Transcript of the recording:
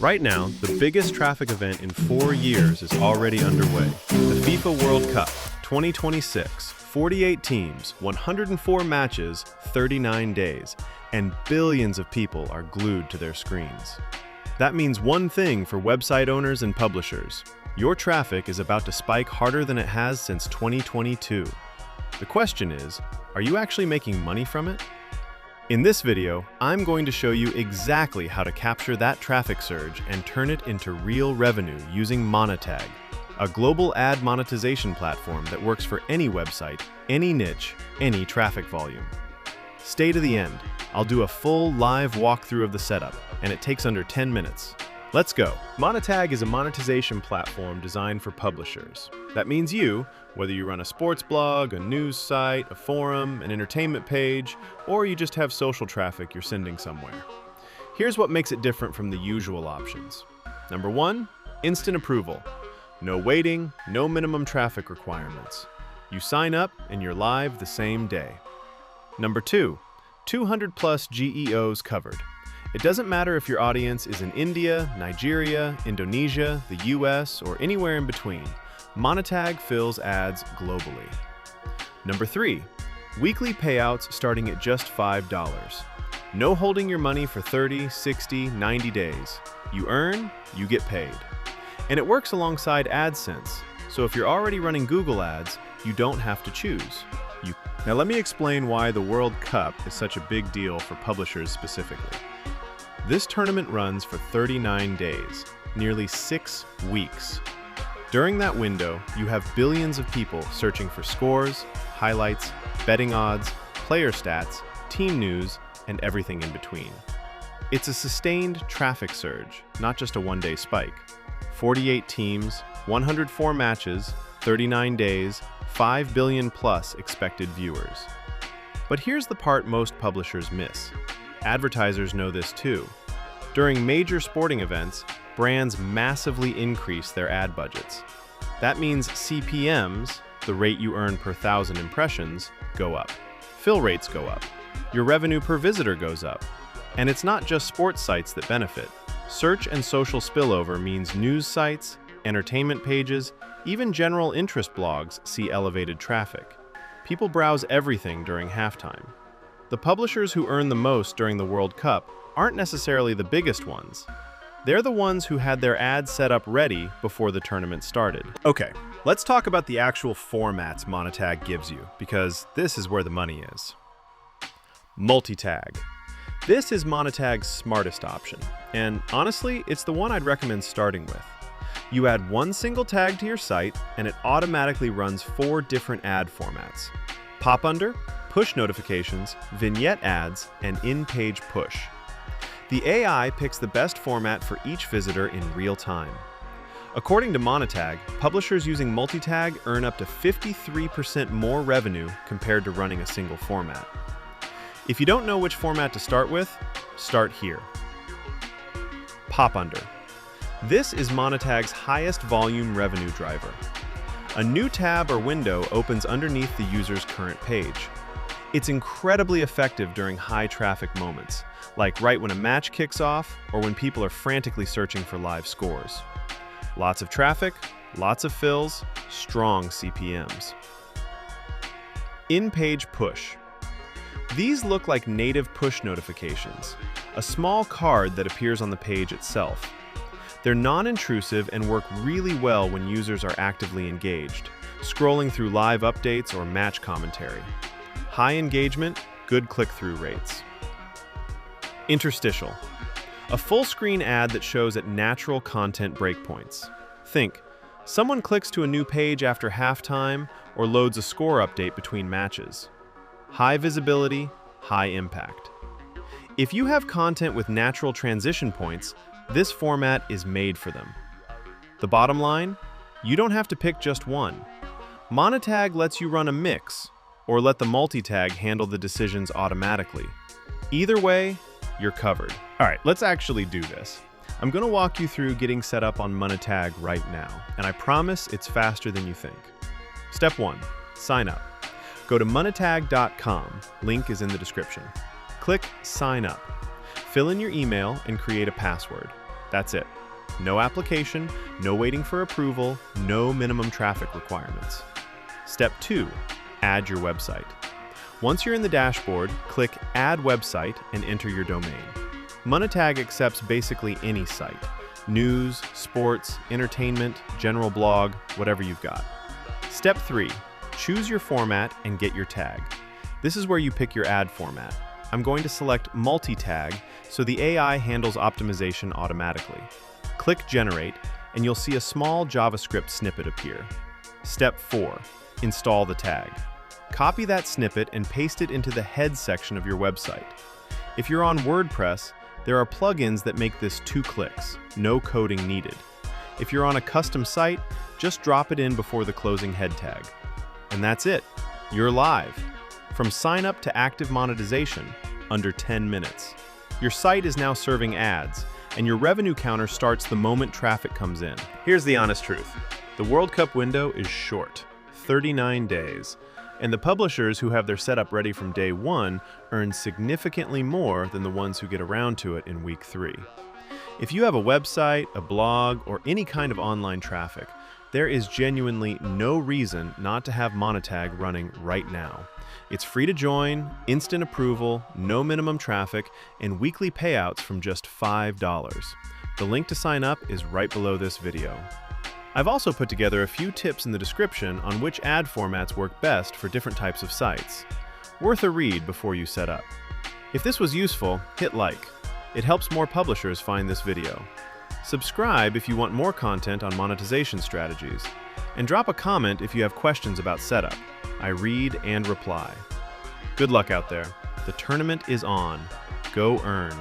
Right now, the biggest traffic event in 4 years is already underway. The FIFA World Cup 2026, 48 teams, 104 matches, 39 days, and billions of people are glued to their screens. That means one thing for website owners and publishers. Your traffic is about to spike harder than it has since 2022. The question is, are you actually making money from it? In this video, I'm going to show you exactly how to capture that traffic surge and turn it into real revenue using Monetag, a global ad monetization platform that works for any website, any niche, any traffic volume. Stay to the end. I'll do a full live walkthrough of the setup, and it takes under 10 minutes. Let's go. Monetag is a monetization platform designed for publishers. That means you, whether you run a sports blog, a news site, a forum, an entertainment page, or you just have social traffic you're sending somewhere. Here's what makes it different from the usual options. Number 1, instant approval. No waiting, no minimum traffic requirements. You sign up and you're live the same day. Number 2, 200 plus GEOs covered. It doesn't matter if your audience is in India, Nigeria, Indonesia, the US, or anywhere in between. Monetag fills ads globally. Number 3, weekly payouts starting at just $5. No holding your money for 30, 60, 90 days. You earn, you get paid. And it works alongside AdSense, so if you're already running Google Ads, you don't have to choose. Now let me explain why the World Cup is such a big deal for publishers specifically. This tournament runs for 39 days, nearly 6 weeks. During that window, you have billions of people searching for scores, highlights, betting odds, player stats, team news, and everything in between. It's a sustained traffic surge, not just a one-day spike. 48 teams, 104 matches, 39 days, 5 billion plus expected viewers. But here's the part most publishers miss. Advertisers know this too. During major sporting events, brands massively increase their ad budgets. That means CPMs, the rate you earn per 1,000 impressions, go up. Fill rates go up. Your revenue per visitor goes up. And it's not just sports sites that benefit. Search and social spillover means news sites, entertainment pages, even general interest blogs see elevated traffic. People browse everything during halftime. The publishers who earn the most during the World Cup aren't necessarily the biggest ones. They're the ones who had their ads set up ready before the tournament started. Okay, let's talk about the actual formats Monetag gives you, because this is where the money is. Multi-tag. This is Monetag's smartest option, and honestly, it's the one I'd recommend starting with. You add one single tag to your site, and it automatically runs 4 different ad formats: pop-under, push notifications, vignette ads, and in-page push. The AI picks the best format for each visitor in real time. According to Monetag, publishers using multi-tag earn up to 53% more revenue compared to running a single format. If you don't know which format to start with, start here. Pop-under. This is Monetag's highest volume revenue driver. A new tab or window opens underneath the user's current page. It's incredibly effective during high traffic moments, like right when a match kicks off or when people are frantically searching for live scores. Lots of traffic, lots of fills, strong CPMs. In-page push. These look like native push notifications, a small card that appears on the page itself. They're non-intrusive and work really well when users are actively engaged, scrolling through live updates or match commentary. High engagement, good click-through rates. Interstitial. A full-screen ad that shows at natural content breakpoints. Think, someone clicks to a new page after halftime or loads a score update between matches. High visibility, high impact. If you have content with natural transition points, this format is made for them. The bottom line? You don't have to pick just one. Monetag lets you run a mix, or let the multi-tag handle the decisions automatically. Either way, you're covered. All right, let's actually do this. I'm going to walk you through getting set up on Monetag right now, and I promise it's faster than you think. Step 1, sign up. Go to monetag.com, link is in the description. Click Sign Up. Fill in your email and create a password. That's it. No application, no waiting for approval, no minimum traffic requirements. Step 2, add your website. Once you're in the dashboard, click Add Website and enter your domain. Monetag accepts basically any site. News, sports, entertainment, general blog, whatever you've got. Step 3, choose your format and get your tag. This is where you pick your ad format. I'm going to select multi-tag so the AI handles optimization automatically. Click Generate and you'll see a small JavaScript snippet appear. Step 4, install the tag. Copy that snippet and paste it into the head section of your website. If you're on WordPress, there are plugins that make this 2 clicks, no coding needed. If you're on a custom site, just drop it in before the closing head tag. And that's it. You're live. From sign up to active monetization, under 10 minutes. Your site is now serving ads, and your revenue counter starts the moment traffic comes in. Here's the honest truth. The World Cup window is short, 39 days, and the publishers who have their setup ready from day 1 earn significantly more than the ones who get around to it in week 3. If you have a website, a blog, or any kind of online traffic, there is genuinely no reason not to have Monetag running right now. It's free to join, instant approval, no minimum traffic, and weekly payouts from just $5. The link to sign up is right below this video. I've also put together a few tips in the description on which ad formats work best for different types of sites. Worth a read before you set up. If this was useful, hit like. It helps more publishers find this video. Subscribe if you want more content on monetization strategies. And drop a comment if you have questions about setup. I read and reply. Good luck out there. The tournament is on. Go earn.